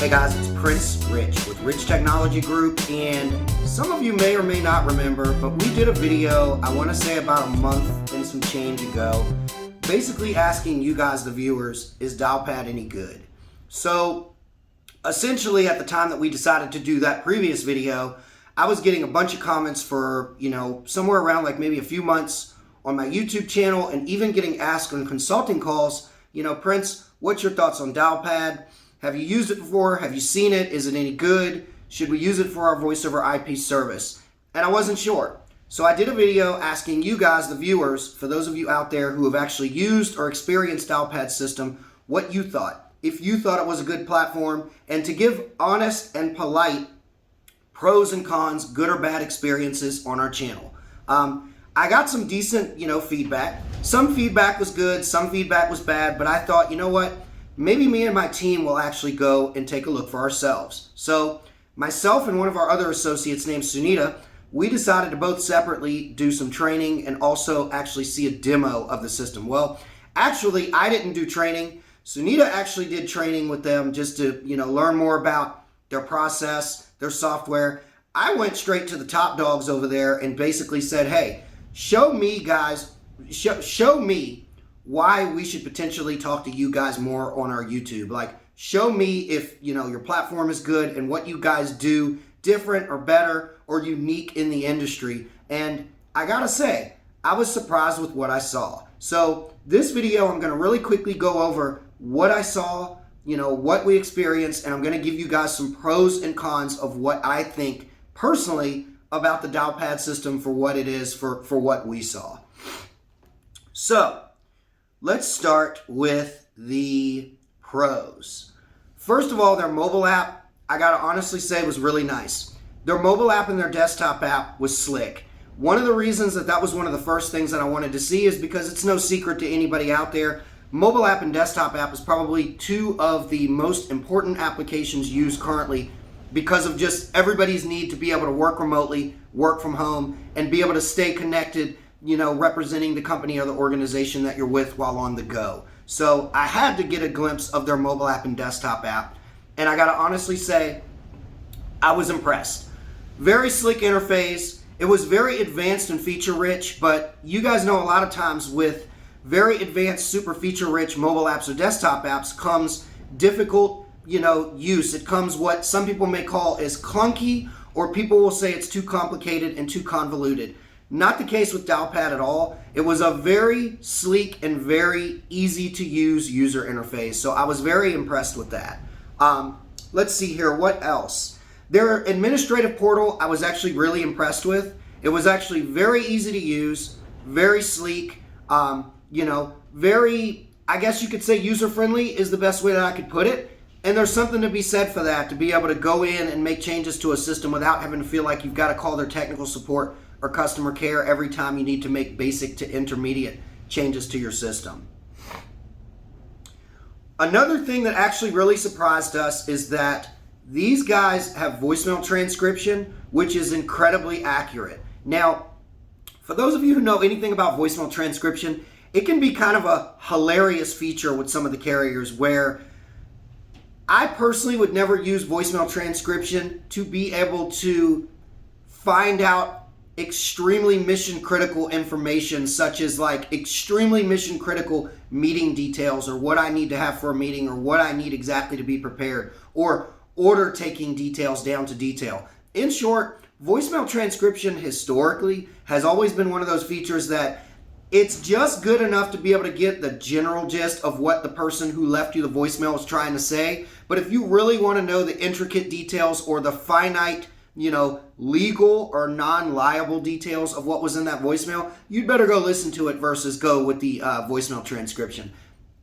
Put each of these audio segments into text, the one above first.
Hey guys, it's Prince Rich with Rich Technology Group, and some of you may or may not remember, but we did a video, I want to say about a month and some change ago, basically asking you guys, the viewers, is Dialpad any good? So essentially at the time that we decided to do that previous video, I was getting a bunch of comments for, somewhere around like maybe a few months on my YouTube channel, and even getting asked on consulting calls, Prince, what's your thoughts on Dialpad? Have you used it before? Have you seen it? Is it any good? Should we use it for our voice over IP service? And I wasn't sure. So I did a video asking you guys, the viewers, for those of you out there who have actually used or experienced Dialpad system, what you thought. If you thought it was a good platform, and to give honest and polite pros and cons, good or bad experiences on our channel. I got some decent, feedback. Some feedback was good, some feedback was bad, but I thought, you know what? Maybe me and my team will actually go and take a look for ourselves. So myself and one of our other associates named Sunita, we decided to both separately do some training and also actually see a demo of the system. Well, actually, I didn't do training. Sunita actually did training with them just to, learn more about their process, their software. I went straight to the top dogs over there and basically said, hey, show me guys, show me why we should potentially talk to you guys more on our YouTube. Like, show me if, your platform is good and what you guys do different or better or unique in the industry. And I gotta say, I was surprised with what I saw. So this video, I'm gonna really quickly go over what I saw, what we experienced, and I'm gonna give you guys some pros and cons of what I think personally about the Dialpad system for what it is, for what we saw. So let's start with the pros. First of all, their mobile app, I gotta honestly say, was really nice. Their mobile app and their desktop app was slick. One of the reasons that was one of the first things that I wanted to see is because it's no secret to anybody out there, mobile app and desktop app is probably two of the most important applications used currently because of just everybody's need to be able to work remotely, work from home, and be able to stay connected, representing the company or the organization that you're with while on the go. So I had to get a glimpse of their mobile app and desktop app, and I gotta honestly say, I was impressed. Very slick interface. It was very advanced and feature rich, but you guys know a lot of times with very advanced, super feature rich mobile apps or desktop apps comes difficult, use. It comes what some people may call as clunky, or people will say it's too complicated and too convoluted. Not the case with Dialpad at all. It was a very sleek and very easy to use user interface. So I was very impressed with that. Let's see here, what else? Their administrative portal, I was actually really impressed with. It was actually very easy to use, very sleek, very, I guess you could say user-friendly is the best way that I could put it. And there's something to be said for that, to be able to go in and make changes to a system without having to feel like you've got to call their technical support or customer care every time you need to make basic to intermediate changes to your system. Another thing that actually really surprised us is that these guys have voicemail transcription, which is incredibly accurate. Now, for those of you who know anything about voicemail transcription, it can be kind of a hilarious feature with some of the carriers where I personally would never use voicemail transcription to be able to find out extremely mission critical information, such as like extremely mission critical meeting details, or what I need to have for a meeting, or what I need exactly to be prepared, or order taking details down to detail. In short, voicemail transcription historically has always been one of those features that it's just good enough to be able to get the general gist of what the person who left you the voicemail is trying to say. But if you really want to know the intricate details or the finite, legal or non-liable details of what was in that voicemail, you'd better go listen to it versus go with the voicemail transcription.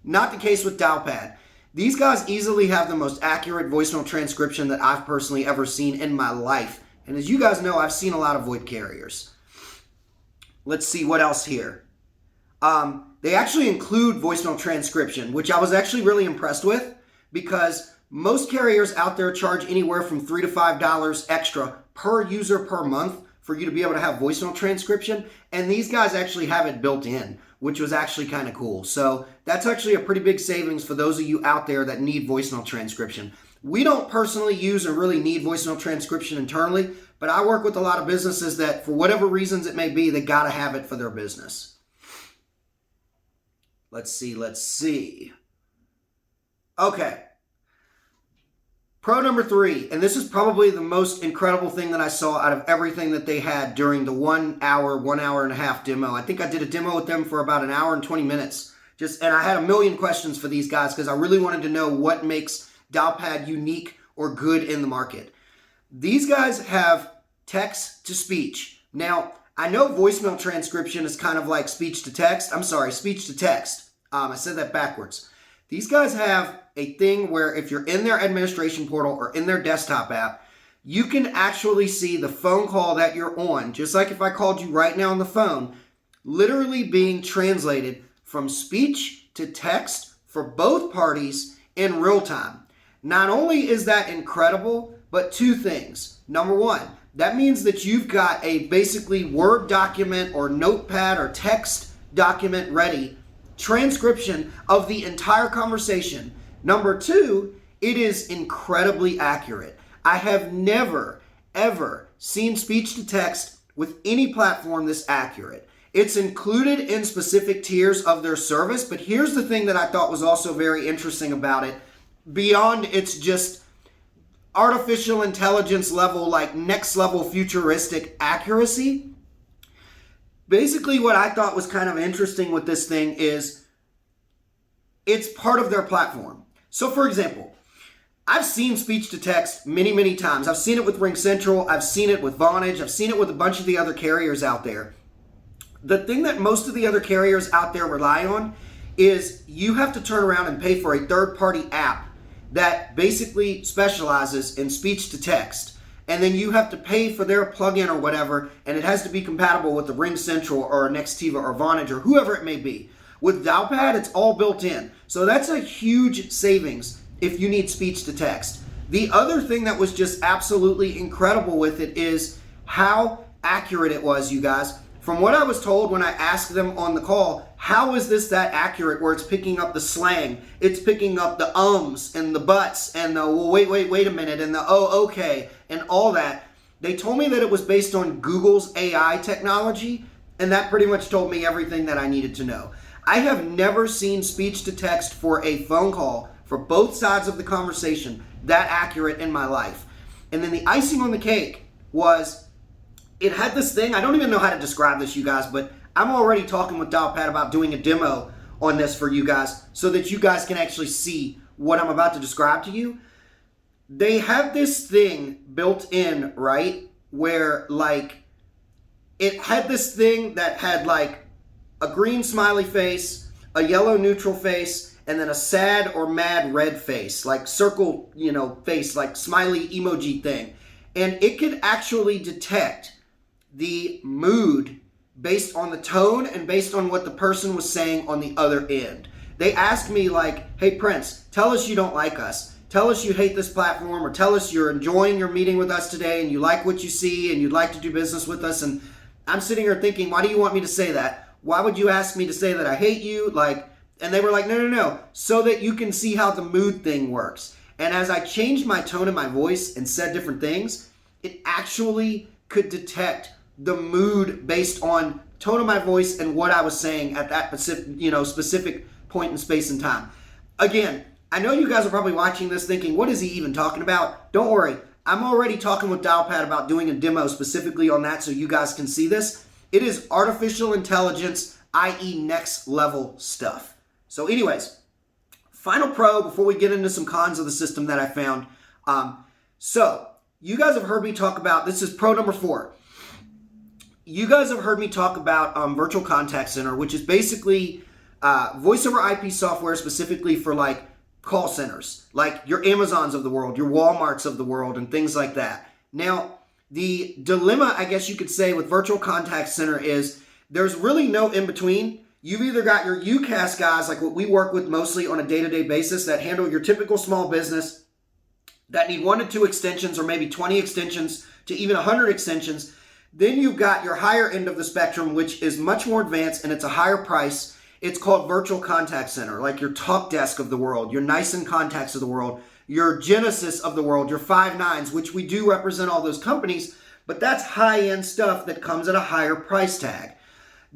Not the case with Dialpad. These guys easily have the most accurate voicemail transcription that I've personally ever seen in my life. And as you guys know, I've seen a lot of VoIP carriers. Let's see what else here. They actually include voicemail transcription, which I was actually really impressed with, because most carriers out there charge anywhere from $3 to $5 extra per user per month for you to be able to have voicemail transcription, and these guys actually have it built in, which was actually kind of cool. So that's actually a pretty big savings for those of you out there that need voicemail transcription. We don't personally use or really need voicemail transcription internally, but I work with a lot of businesses that, for whatever reasons it may be, they got to have it for their business. Let's see. Okay. Pro number 3, and this is probably the most incredible thing that I saw out of everything that they had during the 1 hour and a half demo. I think I did a demo with them for about an hour and 20 minutes. And I had a million questions for these guys because I really wanted to know what makes Dialpad unique or good in the market. These guys have text to speech. Now, I know voicemail transcription is kind of like speech to text. I'm sorry, speech to text. I said that backwards. These guys have a thing where if you're in their administration portal or in their desktop app, you can actually see the phone call that you're on, just like if I called you right now on the phone, literally being translated from speech to text for both parties in real time. Not only is that incredible, but 2 things. Number 1, that means that you've got a basically Word document or notepad or text document ready, transcription of the entire conversation. Number 2, it is incredibly accurate. I have never, ever seen speech to text with any platform this accurate. It's included in specific tiers of their service, but here's the thing that I thought was also very interesting about it. Beyond its just artificial intelligence level, like next level futuristic accuracy, basically what I thought was kind of interesting with this thing is it's part of their platform. So for example, I've seen speech to text many, many times. I've seen it with RingCentral. I've seen it with Vonage. I've seen it with a bunch of the other carriers out there. The thing that most of the other carriers out there rely on is you have to turn around and pay for a third-party app that basically specializes in speech to text. And then you have to pay for their plugin or whatever, and it has to be compatible with the RingCentral or a Nextiva or Vonage or whoever it may be. With Dialpad, it's all built in. So that's a huge savings if you need speech to text. The other thing that was just absolutely incredible with it is how accurate it was, you guys. From what I was told when I asked them on the call, how is this that accurate where it's picking up the slang, it's picking up the ums and the buts and the well, wait a minute and the oh, okay, and all that. They told me that it was based on Google's AI technology, and that pretty much told me everything that I needed to know. I have never seen speech to text for a phone call for both sides of the conversation that accurate in my life. And then the icing on the cake was it had this thing, I don't even know how to describe this, you guys, but I'm already talking with Dialpad about doing a demo on this for you guys so that you guys can actually see what I'm about to describe to you. They have this thing built in, right, where like it had this thing that had like a green smiley face, a yellow neutral face, and then a sad or mad red face, like circle, face, like smiley emoji thing. And it could actually detect the mood based on the tone and based on what the person was saying on the other end. They asked me like, hey Prince, tell us you don't like us. Tell us you hate this platform, or tell us you're enjoying your meeting with us today and you like what you see and you'd like to do business with us. And I'm sitting here thinking, why do you want me to say that? Why would you ask me to say that I hate you? And they were like, no, so that you can see how the mood thing works. And as I changed my tone in my voice and said different things, it actually could detect the mood based on tone of my voice and what I was saying at that specific point in space and time. Again, I know you guys are probably watching this thinking, what is he even talking about? Don't worry. I'm already talking with Dialpad about doing a demo specifically on that so you guys can see this. It is artificial intelligence, i.e. next level stuff. So anyways, final pro before we get into some cons of the system that I found. So you guys have heard me talk about, this is pro number 4. You guys have heard me talk about Virtual Contact Center, which is basically voice over IP software specifically for like call centers, like your Amazons of the world, your Walmarts of the world, and things like that. Now, the dilemma, I guess you could say, with Virtual Contact Center is there's really no in between. You've either got your UCaaS guys, like what we work with mostly on a day-to-day basis, that handle your typical small business, that need 1 to 2 extensions or maybe 20 extensions to even 100 extensions. Then you've got your higher end of the spectrum, which is much more advanced and it's a higher price. It's called Virtual Contact Center, like your Talk Desk of the world, your Nice and Contacts of the world, your Genesis of the world, your 5.9s, which we do represent all those companies, but that's high-end stuff that comes at a higher price tag.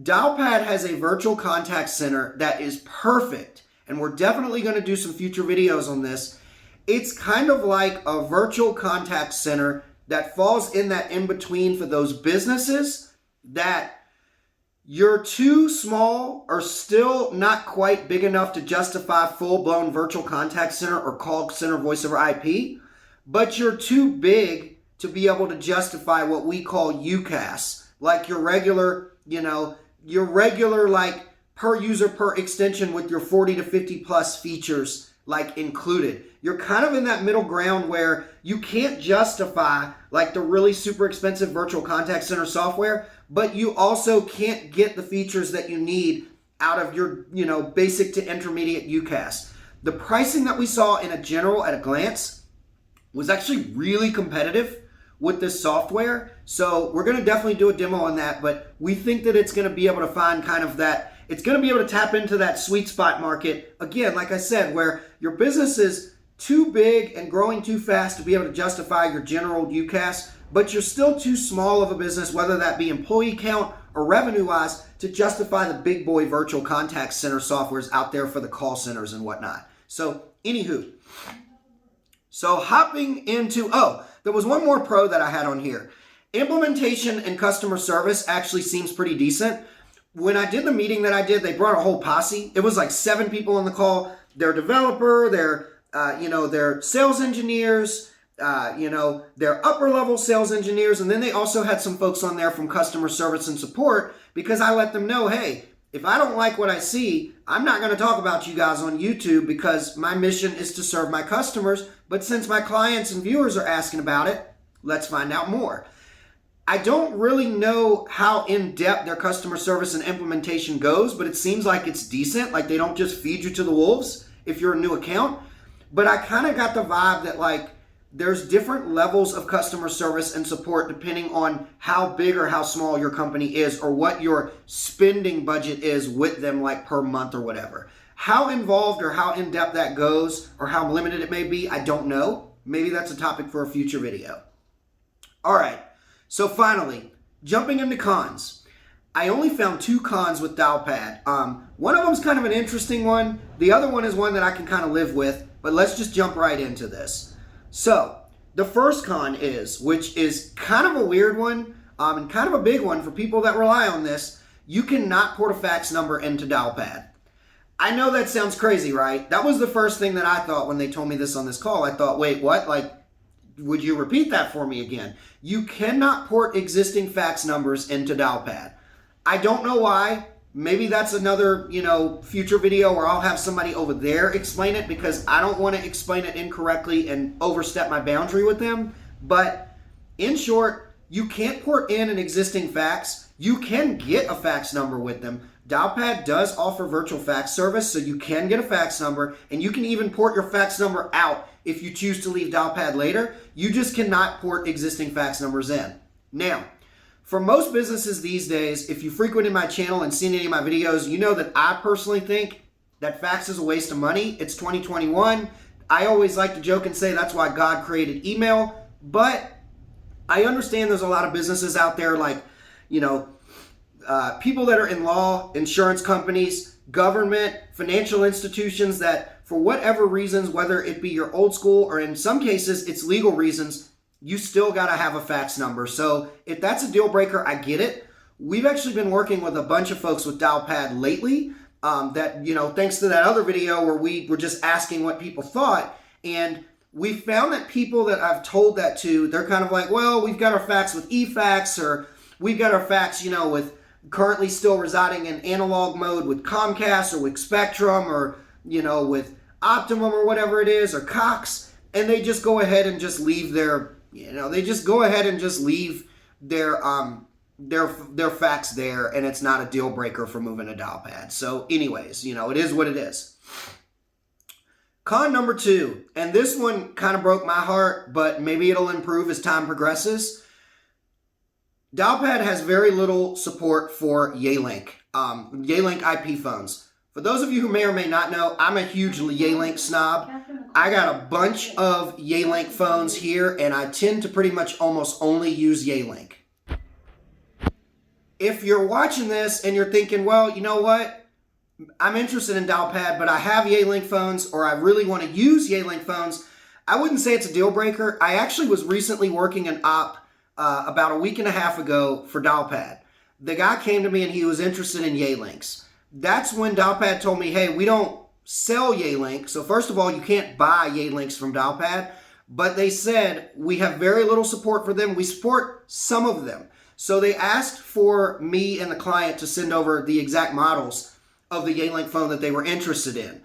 Dialpad has a virtual contact center that is perfect, and we're definitely going to do some future videos on this. It's kind of like a virtual contact center that falls in that in-between for those businesses that you're too small or still not quite big enough to justify full-blown virtual contact center or call center voice over IP, but you're too big to be able to justify what we call UCaaS, like your regular, like per user per extension with your 40 to 50 plus features like included. You're kind of in that middle ground where you can't justify like the really super expensive virtual contact center software, but you also can't get the features that you need out of your, basic to intermediate UCaaS. The pricing that we saw in a general at a glance was actually really competitive with this software. So we're going to definitely do a demo on that, but we think that it's going to be able to find kind of that, it's going to be able to tap into that sweet spot market. Again, like I said, where your business is too big and growing too fast to be able to justify your general UCaaS, but you're still too small of a business, whether that be employee count or revenue-wise, to justify the big boy virtual contact center softwares out there for the call centers and whatnot. So, anywho. So, hopping into, there was one more pro that I had on here. Implementation and customer service actually seems pretty decent. When I did the meeting that I did, they brought a whole posse. It was like 7 people on the call. Their developer, their sales engineers, their upper level sales engineers, and then they also had some folks on there from customer service and support, because I let them know, hey, if I don't like what I see, I'm not going to talk about you guys on YouTube, because my mission is to serve my customers. But since my clients and viewers are asking about it, let's find out more. I don't really know how in-depth their customer service and implementation goes, but it seems like it's decent. Like they don't just feed you to the wolves if you're a new account. But I kind of got the vibe that like there's different levels of customer service and support depending on how big or how small your company is, or what your spending budget is with them, like per month or whatever. How involved or how in-depth that goes, or how limited it may be, I don't know. Maybe that's a topic for a future video. All right. So finally, jumping into cons. I only found 2 cons with Dialpad. One of them is kind of an interesting one. The other one is one that I can kind of live with, but let's just jump right into this. So the first con is, which is kind of a weird one and kind of a big one for people that rely on this, you cannot port a fax number into Dialpad. I know that sounds crazy, right? That was the first thing that I thought when they told me this on this call. I thought, wait, what? Like, would you repeat that for me again? You cannot port existing fax numbers into Dialpad. I don't know why. Maybe that's another, future video where I'll have somebody over there explain it, because I don't want to explain it incorrectly and overstep my boundary with them. But in short, you can't port in an existing fax. You can get a fax number with them. Dialpad does offer virtual fax service, so you can get a fax number, and you can even port your fax number out if you choose to leave Dialpad later. You just cannot port existing fax numbers in. Now, for most businesses these days, if you frequented my channel and seen any of my videos, you know that I personally think that fax is a waste of money. It's 2021. I always like to joke and say that's why God created email, but I understand there's a lot of businesses out there like, people that are in law, insurance companies, government, financial institutions that for whatever reasons, whether it be your old school or in some cases it's legal reasons, you still got to have a fax number. So if that's a deal breaker, I get it. We've actually been working with a bunch of folks with Dialpad lately that, thanks to that other video where we were just asking what people thought. And we found that people that I've told that to, they're kind of like, well, we've got our fax with eFax, or we've got our fax, with currently still residing in analog mode with Comcast or with Spectrum or, with Optimum or whatever it is, or Cox. And they just go ahead and just leave their, their fax there, and it's not a deal breaker for moving to Dialpad. So anyways, it is what it is. Con number 2, and this one kind of broke my heart, but maybe it'll improve as time progresses. Dialpad has very little support for Yealink IP phones. For those of you who may or may not know, I'm a huge Yealink snob. I got a bunch of Yealink phones here, and I tend to pretty much almost only use Yealink. If you're watching this and you're thinking, well, you know what? I'm interested in Dialpad, but I have Yealink phones, or I really want to use Yealink phones, I wouldn't say it's a deal breaker. I actually was recently working an op about a week and a half ago for Dialpad. The guy came to me and he was interested in Yealinks. That's when Dialpad told me, hey, we don't sell Yealink. So first of all, you can't buy Yealinks from Dialpad, but they said we have very little support for them. We support some of them. So they asked for me and the client to send over the exact models of the Yealink phone that they were interested in.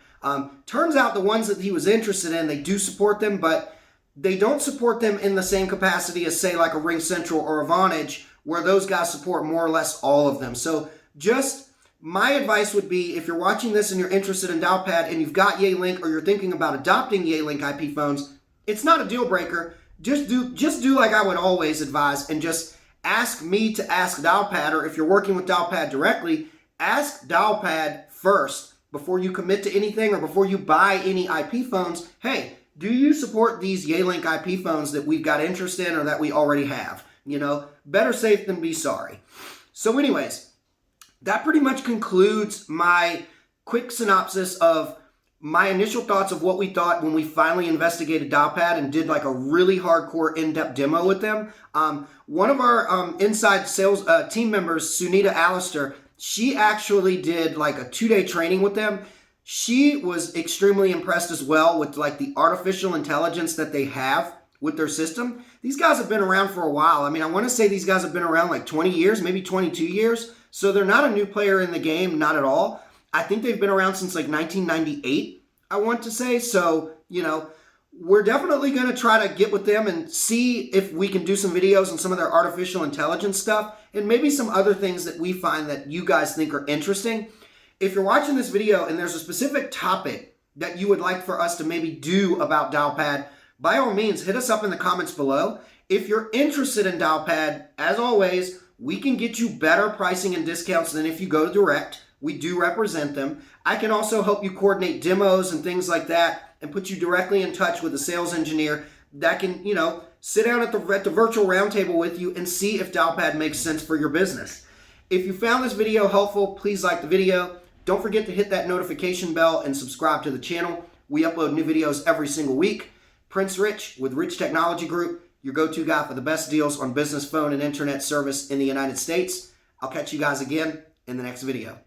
Turns out the ones that he was interested in, they do support them, but they don't support them in the same capacity as, say, like a Ring Central or a Vonage, where those guys support more or less all of them. So just my advice would be, if you're watching this and you're interested in Dialpad and you've got Yealink, or you're thinking about adopting Yealink IP phones, it's not a deal breaker. Just do like I would always advise, and just ask me to ask Dialpad, or if you're working with Dialpad directly, ask Dialpad first before you commit to anything or before you buy any IP phones. Hey, do you support these Yealink IP phones that we've got interest in or that we already have? You know, better safe than be sorry. So anyways, that pretty much concludes my quick synopsis of my initial thoughts of what we thought when we finally investigated Dialpad and did like a really hardcore in-depth demo with them. One of our inside sales team members, Sunita Allister, she actually did like a 2-day training with them. She was extremely impressed as well with like the artificial intelligence that they have with their system. These guys have been around for a while. I mean, I want to say these guys have been around like 20 years, maybe 22 years. So they're not a new player in the game, not at all. I think they've been around since like 1998, I want to say. So, you know, we're definitely going to try to get with them and see if we can do some videos on some of their artificial intelligence stuff and maybe some other things that we find that you guys think are interesting. If you're watching this video and there's a specific topic that you would like for us to maybe do about Dialpad, by all means, hit us up in the comments below. If you're interested in Dialpad, as always, we can get you better pricing and discounts than if you go direct. We do represent them. I can also help you coordinate demos and things like that and put you directly in touch with a sales engineer that can, you know, sit down at the virtual roundtable with you and see if Dialpad makes sense for your business. If you found this video helpful, please like the video. Don't forget to hit that notification bell and subscribe to the channel. We upload new videos every single week. Prince Rich with Rich Technology Group, your go-to guy for the best deals on business phone and internet service in the United States. I'll catch you guys again in the next video.